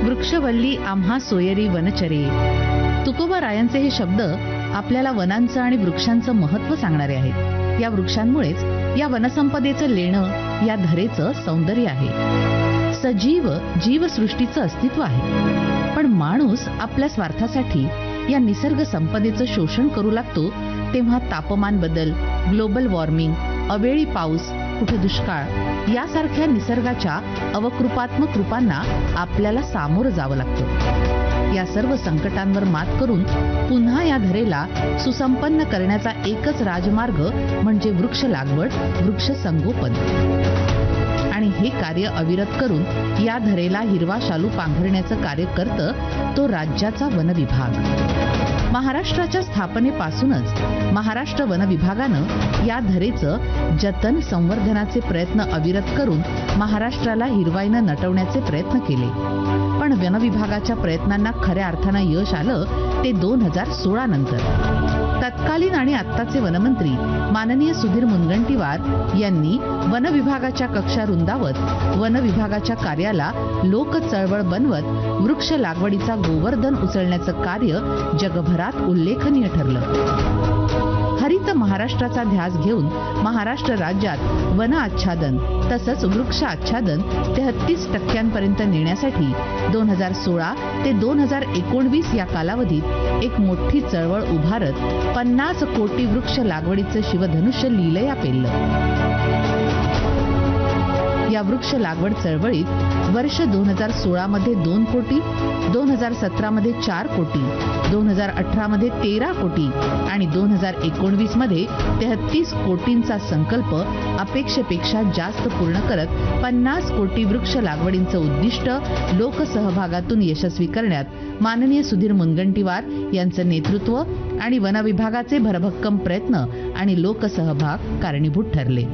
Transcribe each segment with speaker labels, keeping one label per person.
Speaker 1: वृक्षवल्ली आम्हा सोयरी वनचरे. तुकोबारायांचे हे शब्द आपल्याला वनांचं आणि वृक्षांचं महत्त्व सांगणारे आहेत. या वृक्षांमुळेच या वनसंपदेचं लेणं या धरेचं सौंदर्य आहे. सजीव जीवसृष्टीचं अस्तित्व आहे. पण माणूस आपल्या स्वार्थासाठी या निसर्ग संपदेचं शोषण करू लागतो तेव्हा तापमान बदल, ग्लोबल वॉर्मिंग, अवेळी पाऊस, कुठे दुष्काळ यासारख्या निसर्गाच्या अवकृपात्मक रूपांना आपल्याला सामोरं जावं लागतं. या सर्व संकटांवर मात करून पुन्हा या धरेला सुसंपन्न करण्याचा एकच राजमार्ग म्हणजे वृक्ष लागवड, वृक्ष संगोपन. आणि हे कार्य अविरत करून या धरेला हिरवा शालू पांघरण्याचं कार्य करतं तो राज्याचा वन विभाग. महाराष्ट्राच्या स्थापनेपासूनच महाराष्ट्र वन विभागानं या धरेचं जतन संवर्धनाचे प्रयत्न अविरत करून महाराष्ट्राला हिरवाईनं नटवण्याचे प्रयत्न केले. पण वन विभागाच्या प्रयत्नांना खऱ्या अर्थानं यश आलं ते 2016 नंतर. तत्कालीन आणि आत्ताचे वनमंत्री माननीय सुधीर मुनगंटीवार यांनी वन विभागाच्या कक्षा रुंदावत वन विभागाच्या कार्याला लोक चळवळ बनवत वृक्ष लागवडीचा गोवर्धन उचलण्याचं कार्य जगभरात उल्लेखनीय ठरलं. हरित महाराष्ट्राचा ध्यास घेऊन महाराष्ट्र राज्यात वन आच्छादन तसंच वृक्ष आच्छादन 33% नेण्यासाठी 2016 ते 2019 या कालावधीत एक मोठी चळवळ उभारत 50 कोटी वृक्ष लागवडीचं शिवधनुष्य लीलया पेललं. या वृक्ष लागवड चळवळीत वर्ष 2016 मध्ये 2 कोटी, 2017 मध्ये 4 कोटी, 2018 मध्ये 13 कोटी आणि 2019 मध्ये 33 कोटींचा संकल्प अपेक्षेपेक्षा जास्त पूर्ण करत 50 कोटी वृक्ष लागवडींचं उद्दिष्ट लोकसहभागातून यशस्वी करण्यात माननीय सुधीर मुनगंटीवार यांचं नेतृत्व आणि वन विभागाचे भरभक्कम प्रयत्न आणि लोकसहभाग कारणीभूत ठरले.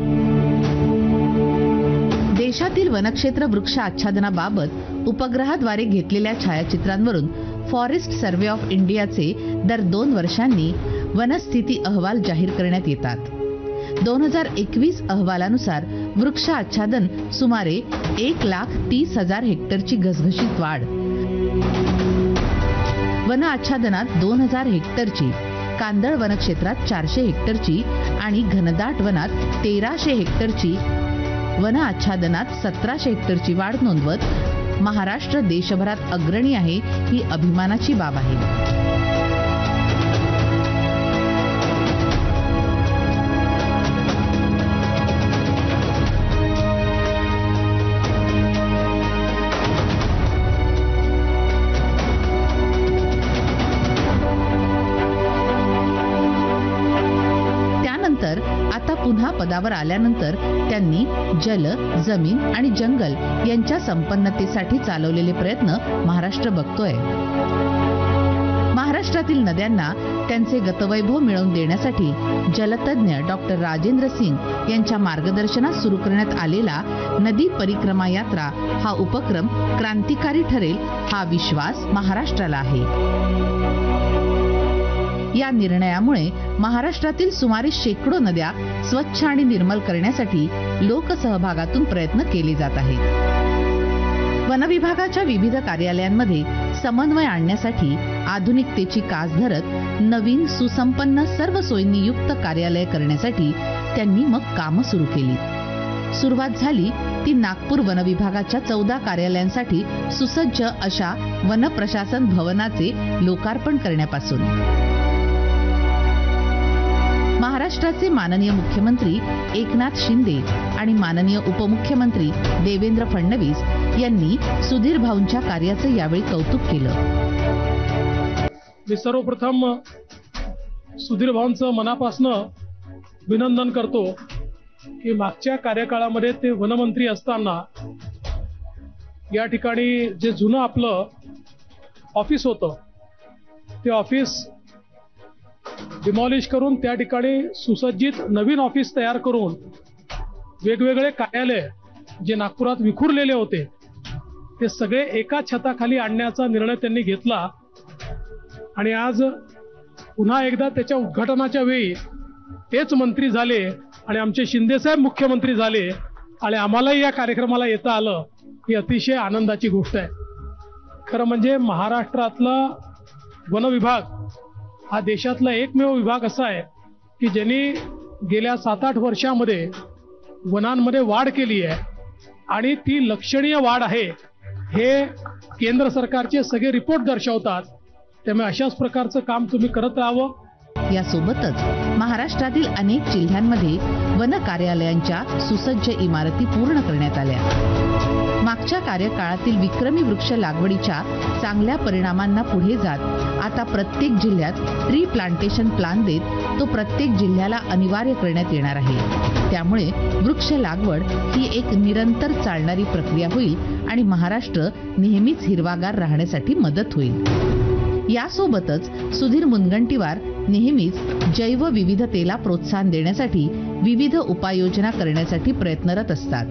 Speaker 1: देशातील वनक्षेत्र वृक्ष आच्छादनाबाबत उपग्रहाद्वारे घेतलेल्या छायाचित्रांवरून फॉरेस्ट सर्व्हे ऑफ इंडियाचे दर 2 वर्षांनी वनस्थिती अहवाल जाहीर करण्यात येतात. 2021 अहवालानुसार वृक्ष आच्छादन सुमारे 1,30,000 हेक्टरची घसघशीत वाढ, वन आच्छादनात 2,000 हेक्टरची, कांदळ वनक्षेत्रात 400 हेक्टरची आणि घनदाट वनात 1,300 हेक्टरची, वन आच्छादनात 1,700 हेक्टरची वाढ नोंदवत महाराष्ट्र देशभरात अग्रणी आहे ही अभिमानाची बाब आहे. आता पुन्हा पदावर आल्यानंतर त्यांनी जल, जमीन आणि जंगल यांच्या संपन्नतेसाठी चालवलेले प्रयत्न महाराष्ट्र बघतोय. महाराष्ट्रातील नद्यांना त्यांचे गतवैभव मिळवून देण्यासाठी जलतज्ञ डॉक्टर राजेंद्र सिंग यांच्या मार्गदर्शनात सुरू करण्यात आलेला नदी परिक्रमा यात्रा हा उपक्रम क्रांतिकारी ठरेल हा विश्वास महाराष्ट्राला आहे. या निर्णयामुळे महाराष्ट्रातील सुमारे शेकडो नद्या स्वच्छ आणि निर्मल करण्यासाठी लोकसहभागातून प्रयत्न केले जात आहेत. वन विभागाच्या विविध कार्यालयांमध्ये समन्वय आणण्यासाठी आधुनिकतेची कास धरत नवीन सुसंपन्न सर्व सोयींनी युक्त कार्यालय करण्यासाठी त्यांनी मग कामं सुरू केली. सुरुवात झाली ती नागपूर वन विभागाच्या 14 कार्यालयांसाठी सुसज्ज अशा वन प्रशासन भवनाचे लोकार्पण करण्यापासून. महाराष्ट्राचे माननीय मुख्यमंत्री एकनाथ शिंदे आणि माननीय उपमुख्यमंत्री देवेंद्र फडणवीस यांनी सुधीर भाऊंच्या कार्याचं यावेळी कौतुक केलं.
Speaker 2: मी सर्वप्रथम सुधीर भाऊंचं मनापासून अभिनंदन करतो की मागच्या कार्यकाळामध्ये ते वनमंत्री असताना या ठिकाणी जे जुनं आपलं ऑफिस होतं ते ऑफिस डिमॉलिश करून त्या ठिकाणी सुसज्जित नवीन ऑफिस तयार करून वेगवेगळे कार्यालय जे नागपुरात विखुरलेले होते ते सगळे एका छताखाली आणण्याचा निर्णय त्यांनी घेतला आणि आज पुन्हा एकदा त्याच्या उद्घाटनाच्या वेळी तेच मंत्री झाले आणि आमचे शिंदेसाहेब मुख्यमंत्री झाले आणि आम्हालाही या कार्यक्रमाला येता आलं, ही अतिशय आनंदाची गोष्ट आहे. खरं म्हणजे महाराष्ट्रातला वन विभाग हा देशातला एकमेव विभाग असा आहे की ज्यांनी गेल्या 7-8 वर्षामध्ये वनांमध्ये वाढ केली आहे आणि ती लक्षणीय वाढ आहे, हे केंद्र सरकारचे सगळे रिपोर्ट दर्शवतात. त्यामुळे अशाच प्रकारचं काम तुम्ही करत राहावं.
Speaker 1: यासोबतच महाराष्ट्रातील अनेक जिल्ह्यांमध्ये वन कार्यालयांच्या सुसज्ज इमारती पूर्ण करण्यात आल्या. मागच्या कार्यकाळातील विक्रमी वृक्ष लागवडीच्या चांगल्या परिणामांना पुढे जात आता प्रत्येक जिल्ह्यात ट्री प्लांटेशन प्लान देत तो प्रत्येक जिल्ह्याला अनिवार्य करण्यात येणार आहे. त्यामुळे वृक्ष लागवड ही एक निरंतर चालणारी प्रक्रिया होईल आणि महाराष्ट्र नेहमीच हिरवागार राहण्यासाठी मदत होईल. यासोबतच सुधीर मुनगंटीवार नेहमीच जैवविविधतेला प्रोत्साहन देण्यासाठी विविध उपाययोजना करण्यासाठी प्रयत्नरत असतात.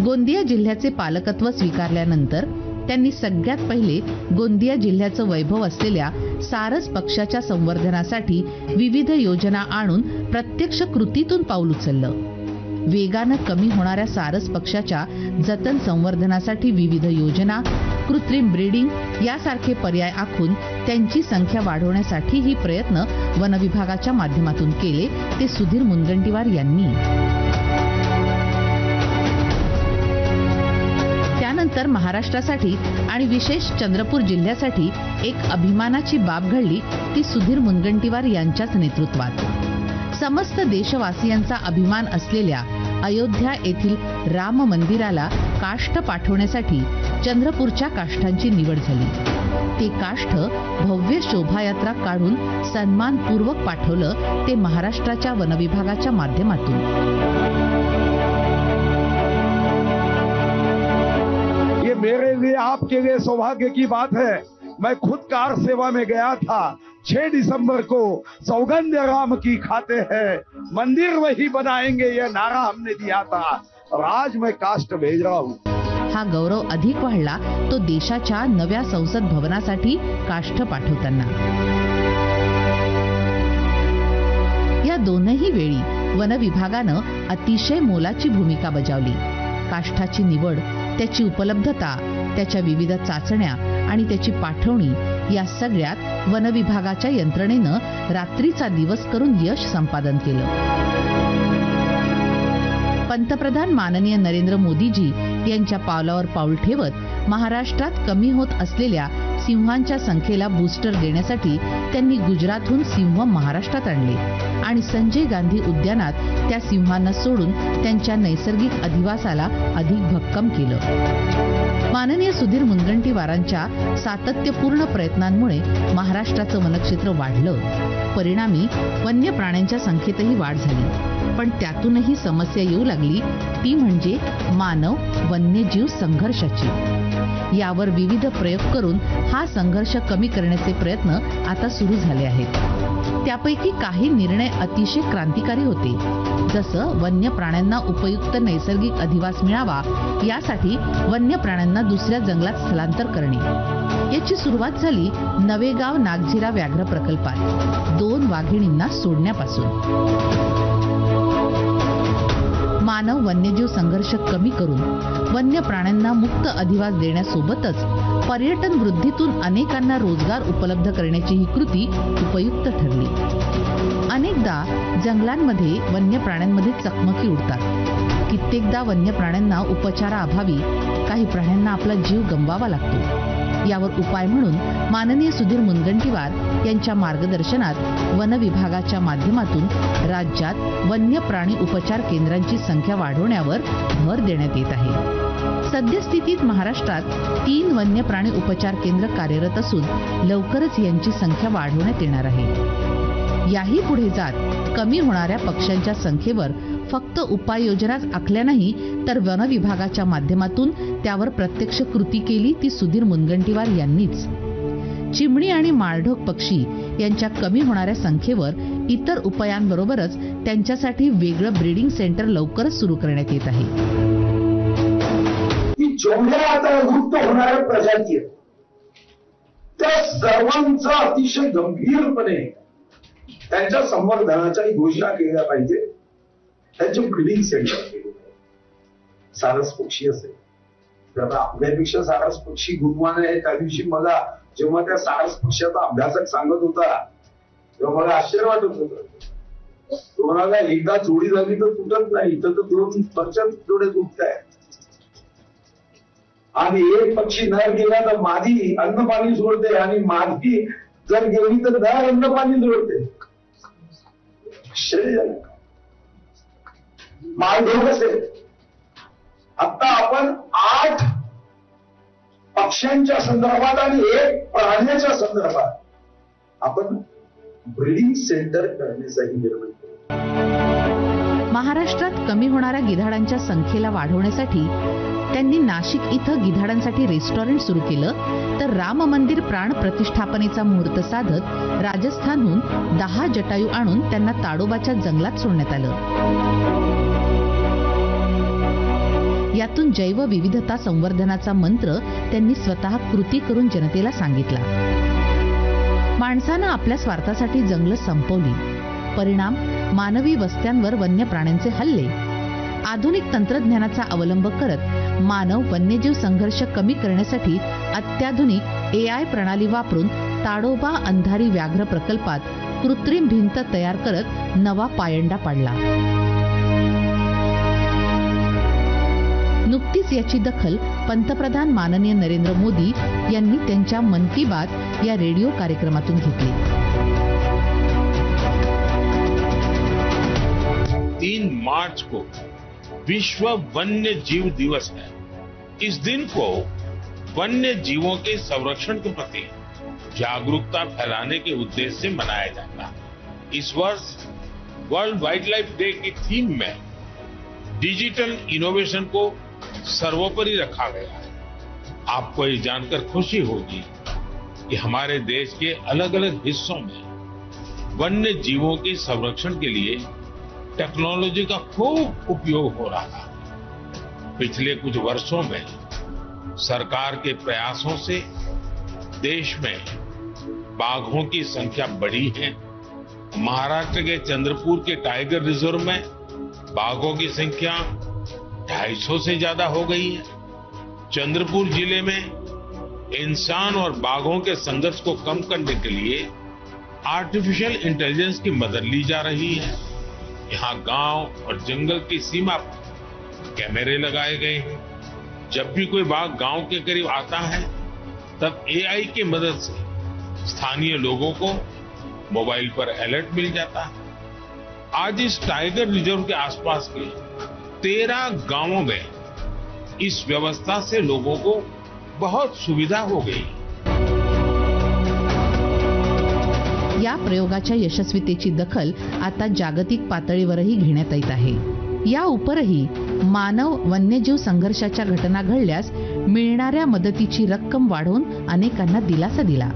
Speaker 1: गोंदिया जिल्ह्याचे पालकत्व स्वीकारल्यानंतर त्यांनी सगळ्यात पहिले गोंदिया जिल्ह्याचं वैभव असलेल्या सारस पक्ष्याच्या संवर्धनासाठी विविध योजना आणून प्रत्यक्ष कृतीतून पाऊल उचललं. वेगानं कमी होणाऱ्या सारस पक्ष्याच्या जतन संवर्धनासाठी विविध योजना, कृत्रिम ब्रीडिंग यासारखे पर्याय आखून त्यांची संख्या वाढवण्यासाठी ही प्रयत्न वन विभागाच्या माध्यमातून केले ते सुधीर मुनगंटीवार यांनी. त्यानंतर महाराष्ट्रासाठी आणि विशेष चंद्रपूर जिल्ह्यासाठी एक अभिमानाची बाब घडली ती सुधीर मुनगंटीवार यांच्याच नेतृत्वात. समस्त देशवासियांचा अभिमान असलेल्या अयोध्या येथील राम मंदिराला काष्ठ पाठवण्यासाठी चंद्रपूरच्या काष्ठांची निवड झाली. ते काष्ठ भव्य शोभायात्रा काढून सन्मानपूर्वक पाठवलं ते महाराष्ट्राच्या वनविभागाच्या माध्यमातून.
Speaker 3: ये मेरे लिए आपके लिए सौभाग्य की बात है. मैं खुद कार सेवा में गया था. 6 दिसंबर को सौगंध राम की खाते हैं, मंदिर वही बनाएंगे, ये नारा हमने दिया था. और आज मैं काष्ठ भेज रहा हूँ.
Speaker 1: हा गौरव अधिक वाढला तो देशाच्या नव्या संसद भवनासाठी काष्ठ पाठवताना. या दोनही वेळी वन विभागानं अतिशय मोलाची भूमिका बजावली. काष्ठाची निवड, त्याची उपलब्धता, त्याच्या विविध चाचण्या आणि त्याची पाठवणी या सगळ्यात वन विभागाच्या यंत्रणेनं रात्रीचा दिवस करून यश संपादन केलं. पंतप्रधान माननीय नरेंद्र मोदीजी यांच्या पावलावर पाऊल ठेवत महाराष्ट्रात कमी होत असलेल्या सिंहांच्या संख्येला बूस्टर देण्यासाठी त्यांनी गुजरातहून सिंह महाराष्ट्रात आणले आणि संजय गांधी उद्यानात त्या सिंहांना सोडून त्यांच्या नैसर्गिक अधिवासाला अधिक भक्कम केलं. माननीय सुधीर मुनगंटीवारांच्या सातत्यपूर्ण प्रयत्नांमुळे महाराष्ट्राचं वनक्षेत्र वाढलं. परिणामी वन्य प्राण्यांच्या संख्येतही वाढ झाली. पण त्यातूनही समस्या येऊ लागली, ती म्हणजे मानव वन्यजीव संघर्षाची. यावर विविध प्रयोग करून हा संघर्ष कमी करण्याचे प्रयत्न आता सुरू झाले आहेत. त्यापैकी काही निर्णय अतिशय क्रांतिकारी होते, जसं वन्य प्राण्यांना उपयुक्त नैसर्गिक अधिवास मिळावा यासाठी वन्य प्राण्यांना दुसऱ्या जंगलात स्थलांतर करणे. याची सुरुवात झाली नवेगाव नागझिरा व्याघ्र प्रकल्पात 2 वाघिणींना सोडण्यापासून. मानव वन्यजीव संघर्ष कमी करून वन्य प्राण्यांना मुक्त अधिवास देण्यासोबतच पर्यटन वृद्धीतून अनेकांना रोजगार उपलब्ध करण्याची ही कृती उपयुक्त ठरली. अनेकदा जंगलांमध्ये वन्य प्राण्यांमध्ये चकमकी उडतात. कित्येकदा वन्य प्राण्यांना उपचाराअभावी काही प्राण्यांना आपला जीव गमवावा लागतो. यावर उपाय म्हणून माननीय सुधीर मुनगंटीवार यांच्या मार्गदर्शनात वन विभागाच्या माध्यमातून राज्यात वन्य प्राणी उपचार केंद्रांची संख्या वाढवण्यावर भर देण्यात येत आहे. सद्यस्थितीत महाराष्ट्रात 3 वन्य प्राणी उपचार केंद्र कार्यरत असून लवकरच यांची संख्या वाढवण्यात येणार आहे. याही पुढे जात कमी होणाऱ्या पक्ष्यांच्या संख्येवर फक्त उपाययोजनाच आखल्या नाही तर वन विभागाच्या माध्यमातून त्यावर प्रत्यक्ष कृती केली ती सुधीर मुनगंटीवार यांनीच. चिमणी आणि माळढोक पक्षी यांच्या कमी होणाऱ्या संख्येवर इतर उपायांबरोबरच त्यांच्यासाठी वेगळं ब्रीडिंग सेंटर लवकरच सुरू करण्यात येत आहे.
Speaker 3: जेवढ्या आता लुप्त होणाऱ्या प्रजाती आहेत त्या सर्वांचा अतिशय गंभीरपणे त्यांच्या संवर्धनाच्या घोषणा केल्या पाहिजे. त्यांचे ब्रीडिंग सेंटर केले. सारस पक्षी असेल तर आपल्यापेक्षा सारस पक्षी गुणवान आहे. त्या दिवशी मला जेव्हा त्या सारस पक्षाचा अभ्यासक सांगत होता तेव्हा मला आश्चर्य वाटत होतं. तुम्हाला एकदा जोडी झाली तर तुटत नाही, तर 2 वर्षात जोडे तुटताय. आणि एक पक्षी नर गेला तर मादी अन्न पाणी सोडते आणि मादी जर गेली तर नर अन्न पाणी सोडते. मालढोक असेल. आता आपण 8 पक्ष्यांच्या संदर्भात आणि 1 प्राण्याच्या संदर्भात आपण ब्रीडिंग सेंटर करण्याचाही निर्णय केला.
Speaker 1: महाराष्ट्रात कमी होणाऱ्या गिधाडांच्या संख्येला वाढवण्यासाठी त्यांनी नाशिक इथं गिधाडांसाठी रेस्टॉरंट सुरू केलं, तर राम मंदिर प्राण प्रतिष्ठापनेचा मुहूर्त साधत राजस्थानहून 10 जटायू आणून त्यांना ताडोबाच्या जंगलात सोडण्यात आलं. यातून जैवविविधता संवर्धनाचा मंत्र त्यांनी स्वतः कृती करून जनतेला सांगितला. माणसानं आपल्या स्वार्थासाठी जंगलं संपवली. परिणाम मानवी वस्त्यांवर वन्य प्राण्यांचे हल्ले. आधुनिक तंत्रज्ञानाचा अवलंब करत मानव वन्यजीव संघर्ष कमी करण्यासाठी अत्याधुनिक AI प्रणाली वापरून ताडोबा अंधारी व्याघ्र प्रकल्पात कृत्रिम भिंत तयार करत नवा पायंडा पाडला. नुकतीच याची दखल पंतप्रधान माननीय नरेंद्र मोदी यांनी त्यांच्या मन की बात या रेडिओ कार्यक्रमातून घेतली.
Speaker 4: 3 मार्च को विश्व वन्य जीव दिवस है. इस दिन को वन्य जीवों के संरक्षण के प्रति जागरूकता फैलाने के उद्देश्य से मनाया जाता है. इस वर्ष वर्ल्ड वाइल्ड लाइफ डे की थीम में डिजिटल इनोवेशन को सर्वोपरि रखा गया है. आपको ये जानकर खुशी होगी कि हमारे देश के अलग अलग हिस्सों में वन्य जीवों के संरक्षण के लिए टेक्नोलॉजी का खूब उपयोग हो रहा है. पिछले कुछ वर्षों में सरकार के प्रयासों से देश में बाघों की संख्या बढ़ी है. महाराष्ट्र के चंद्रपुर के टाइगर रिजर्व में बाघों की संख्या 250 से ज्यादा हो गई है. चंद्रपुर जिले में इंसान और बाघों के संघर्ष को कम करने के लिए आर्टिफिशियल इंटेलिजेंस की मदद ली जा रही है. यहाँ गांव और जंगल की सीमा पर कैमरे लगाए गए हैं. जब भी कोई बाघ गांव के करीब आता है तब AI की मदद से स्थानीय लोगों को मोबाइल पर अलर्ट मिल जाता है. आज इस टाइगर रिजर्व के आसपास के 13 गांवों में इस व्यवस्था से लोगों को बहुत सुविधा हो गई.
Speaker 1: या प्रयोगाच्या यशस्वीतेची दखल आता जागतिक पातळीवरही घेण्यात येत आहे. या उपरही मानव वन्यजीव संघर्षाच्या घटना घडल्यास मिळणाऱ्या मदतीची रक्कम वाढवून अनेकांना दिलासा दिला.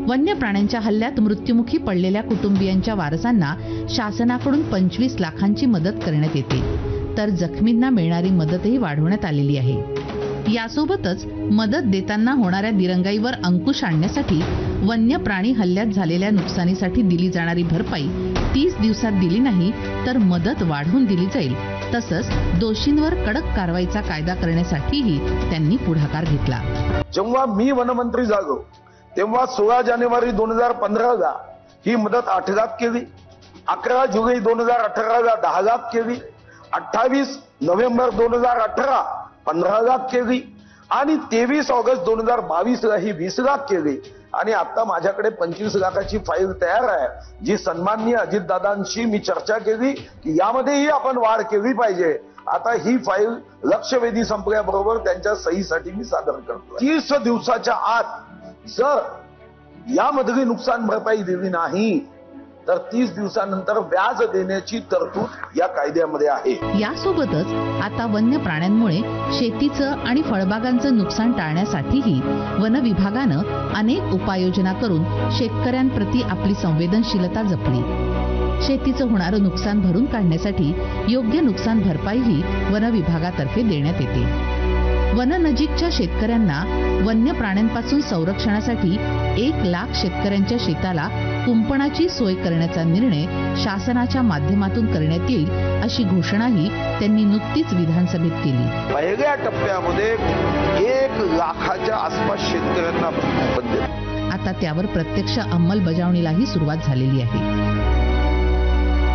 Speaker 1: वन्य प्राण्यांच्या हल्ल्यात मृत्युमुखी पडलेल्या कुटुंबियांच्या वारसांना शासनाकडून 25 लाखांची मदत करण्यात येते, तर जखमींना मिळणारी मदतही वाढवण्यात आलेली आहे. यासोबतच मदत देताना होणाऱ्या दिरंगाईवर अंकुश आणण्यासाठी वन्य प्राणी हल्ल्यात झालेल्या नुकसानीसाठी दिली जाणारी भरपाई 30 दिवसात दिली नाही तर मदत वाढवून दिली जाईल. तसंच दोषींवर कडक कारवाईचा कायदा करण्यासाठीही त्यांनी पुढाकार घेतला.
Speaker 3: जेव्हा मी वनमंत्री झालो तेव्हा 16 जानेवारी 2015ला ही मदत 8 लाख केली. 11 जुलै 2018ला 10 लाख केली. 28 नोव्हेंबर 2018 15 लाख केली आणि 23 ऑगस्ट 2022ला ही 20 लाख केली. आणि आता माझ्याकडे 25 लाखाची फाईल तयार आहे, जी सन्माननीय अजितदादांशी मी चर्चा केली की यामध्येही आपण वाढ केली पाहिजे. आता ही फाईल लक्षवेधी संपल्याबरोबर त्यांच्या सहीसाठी मी सादर करतो. 30 दिवसाच्या आत जर यामधली नुकसान भरपाई दिली नाही तर 30 दिवसानंतर व्याज देण्याची तरतूद या कायद्यामध्ये आहे.
Speaker 1: यासोबतच आता वन्य प्राण्यांमुळे शेतीचं आणि फळबागांचं नुकसान टाळण्यासाठीही वन विभागानं अनेक उपाययोजना करून शेतकऱ्यांप्रती आपली संवेदनशीलता जपली. शेतीचं होणारं नुकसान भरून काढण्यासाठी योग्य नुकसान भरपाईही वन विभागातर्फे देण्यात येते. वन नजीकच्या शेतकऱ्यांना वन्य प्राण्यांपासून संरक्षणासाठी 1 लाख शेतकऱ्यांच्या शेताला कुंपणाची सोय करण्याचा निर्णय शासनाच्या माध्यमातून करण्यात येईल अशी घोषणाही त्यांनी नुकतीच विधानसभेत केली.
Speaker 3: पहिल्या टप्प्यामध्ये 1 लाखाच्या आसपास शेतकऱ्यांना बंद.
Speaker 1: आता त्यावर प्रत्यक्ष अंमलबजावणीलाही सुरुवात झालेली आहे.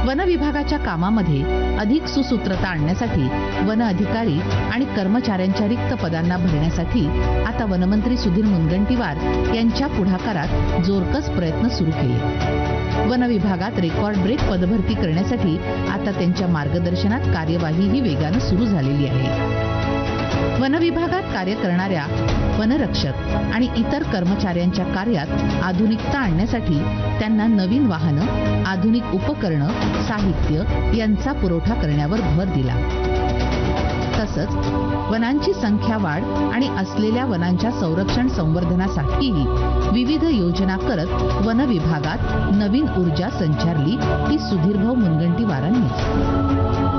Speaker 1: वन विभागाच्या कामामध्ये अधिक सुसूत्रता आणण्यासाठी वन अधिकारी आणि कर्मचाऱ्यांच्या रिक्त पदांना भरण्यासाठी आता वनमंत्री सुधीर मुनगंटीवार यांच्या पुढाकारात जोरकस प्रयत्न सुरू केले. वन विभागात रेकॉर्ड ब्रेक पदभरती करण्यासाठी आता त्यांच्या मार्गदर्शनात कार्यवाहीही वेगानं सुरू झालेली आहे. वन विभागात कार्य करणाऱ्या वनरक्षक आणि इतर कर्मचाऱ्यांच्या कार्यात आधुनिकता आणण्यासाठी त्यांना नवीन वाहनं, आधुनिक उपकरणं, साहित्य यांचा पुरवठा करण्यावर भर दिला. तसंच वनांची संख्या वाढ आणि असलेल्या वनांच्या संरक्षण संवर्धनासाठीही विविध योजना करत वन विभागात नवीन ऊर्जा संचारली ती सुधीरभाऊ मुनगंटीवारांनीच.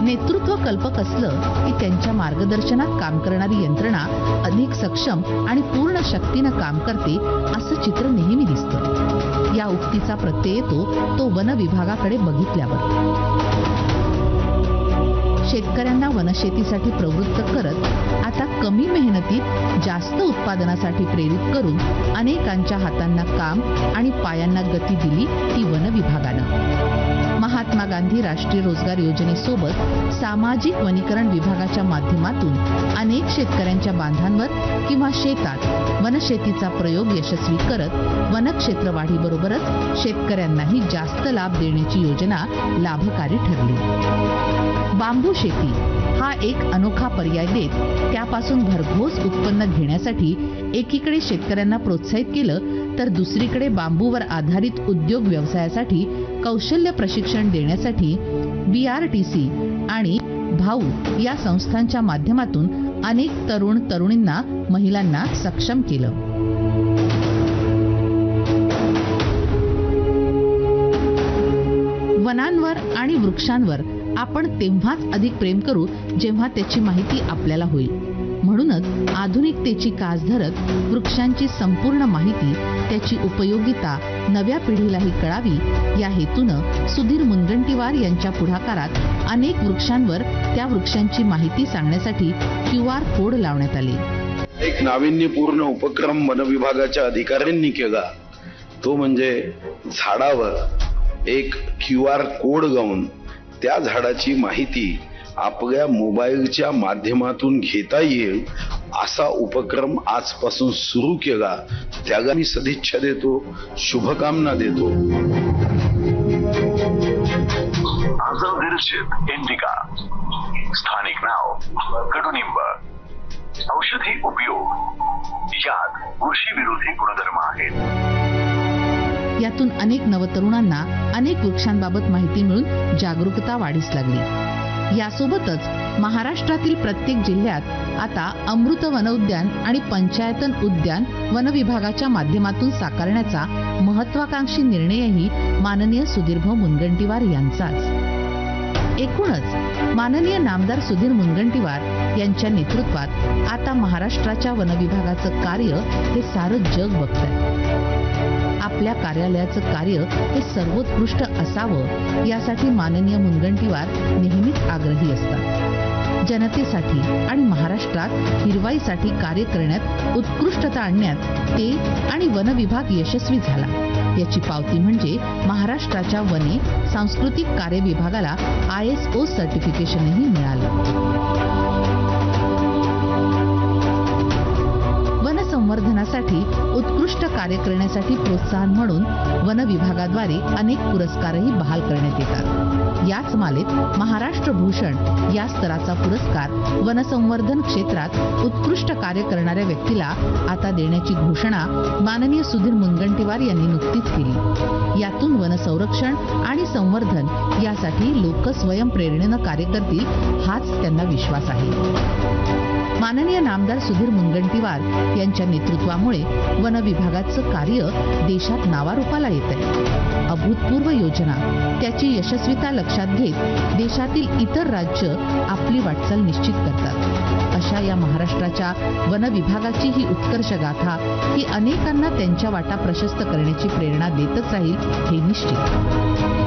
Speaker 1: नेतृत्व कल्पक असलं की त्यांच्या मार्गदर्शनात काम करणारी यंत्रणा अधिक सक्षम आणि पूर्ण शक्तीनं काम करते असं चित्र नेहमी दिसतं. या उक्तीचा प्रत्यय येतो तो वन विभागाकडे बघितल्यावर. शेतकऱ्यांना वनशेतीसाठी प्रवृत्त करत आता कमी मेहनतीत जास्त उत्पादनासाठी प्रेरित करून अनेकांच्या हातांना काम आणि पायांना गती दिली ती वन विभागानं. महात्मा गांधी राष्ट्रीय रोजगार योजनेसोबत सामाजिक वनीकरण विभागाच्या माध्यमातून अनेक शेतकऱ्यांच्या बांधांवर किंवा शेतात वनशेतीचा प्रयोग यशस्वी करत वनक्षेत्र वाढीबरोबरच शेतकऱ्यांनाही जास्त लाभ देण्याची योजना लाभकारी ठरली. बांबू शेती हा एक अनोखा पर्याय देत त्यापासून भरघोस उत्पन्न घेण्यासाठी एकीकडे शेतकऱ्यांना प्रोत्साहित केलं तर दुसरीकडे बांबूवर आधारित उद्योग व्यवसायासाठी कौशल्य प्रशिक्षण देण्यासाठी BRTC आणि भाऊ या संस्थांच्या माध्यमातून अनेक तरुणींना, महिलांना सक्षम केलं. वनांवर आणि वृक्षांवर आपण तेव्हाच अधिक प्रेम करू जेव्हा त्याची माहिती आपल्याला होईल. म्हणूनच आधुनिकतेची कास धरत वृक्षांची संपूर्ण माहिती, त्याची उपयोगिता नव्या पिढीलाही कळावी या हेतूनं सुधीर मुनगंटीवार यांच्या पुढाकारात अनेक वृक्षांवर त्या वृक्षांची माहिती सांगण्यासाठी QR कोड लावण्यात आले.
Speaker 3: एक नाविन्यपूर्ण उपक्रम वन विभागाच्या अधिकाऱ्यांनी केला तो म्हणजे झाडावर एक QR कोड लावून त्या झाडाची माहिती आपल्या मोबाईलच्या माध्यमातून घेता येईल असा उपक्रम आजपासून सुरू केला. त्याला मी सदिच्छा देतो, शुभकामना देतो.
Speaker 5: इंडिका स्थानिक नाव कडुनिंब, औषधी उपयोग, यात बुरशीविरोधी गुणधर्म आहेत.
Speaker 1: यातून अनेक नवतरुणांना अनेक वृक्षांबाबत माहिती मिळून जागरूकता वाढीस लागली. यासोबतच महाराष्ट्रातील प्रत्येक जिल्ह्यात आता अमृत वन उद्यान आणि पंचायतन उद्यान वन विभागाच्या माध्यमातून साकारण्याचा महत्वाकांक्षी निर्णयही माननीय सुधीरभाऊ मुनगंटीवार यांचाच. एकूणच माननीय नामदार सुधीर मुनगंटीवार यांच्या नेतृत्वात आता महाराष्ट्राच्या वन विभागाचं कार्य हे सारं जग बघतंय. आपल्या कार्यालयाचं कार्य हे सर्वोत्कृष्ट असावं यासाठी माननीय मुनगंटीवार नेहमीच आग्रही असतात. जनतेसाठी आणि महाराष्ट्रात हिरवाईसाठी कार्य करण्यात, उत्कृष्टता आणण्यात ते आणि वन विभाग यशस्वी झाला याची पावती म्हणजे महाराष्ट्राच्या वने सांस्कृतिक कार्य विभागाला ISO सर्टिफिकेशनही मिळालं. संवर्धनासाठी उत्कृष्ट कार्य करण्यासाठी प्रोत्साहन म्हणून वन विभागाद्वारे अनेक पुरस्कारही बहाल करण्यात येतात. याच मालेत महाराष्ट्र भूषण या स्तराचा पुरस्कार वनसंवर्धन क्षेत्रात उत्कृष्ट कार्य करणाऱ्या व्यक्तीला आता देण्याची घोषणा माननीय सुधीर मुनगंटीवार यांनी नुकतीच केली. यातून वन संरक्षण आणि संवर्धन यासाठी लोक स्वयंप्रेरणेनं कार्य करतील हाच त्यांना विश्वास आहे. माननीय नामदार सुधीर मुनगंटीवार यांच्या नेतृत्वामुळे वन विभागाचं कार्य देशात नावारूपाला येत आहे. अभूतपूर्व योजना, त्याची यशस्वीता लक्षात घेत देशातील इतर राज्य आपली वाटचाल निश्चित करतात. अशा या महाराष्ट्राच्या वन विभागाची ही उत्कर्ष गाथा ही अनेकांना त्यांच्या वाटा प्रशस्त करण्याची प्रेरणा देतच राहील हे निश्चित.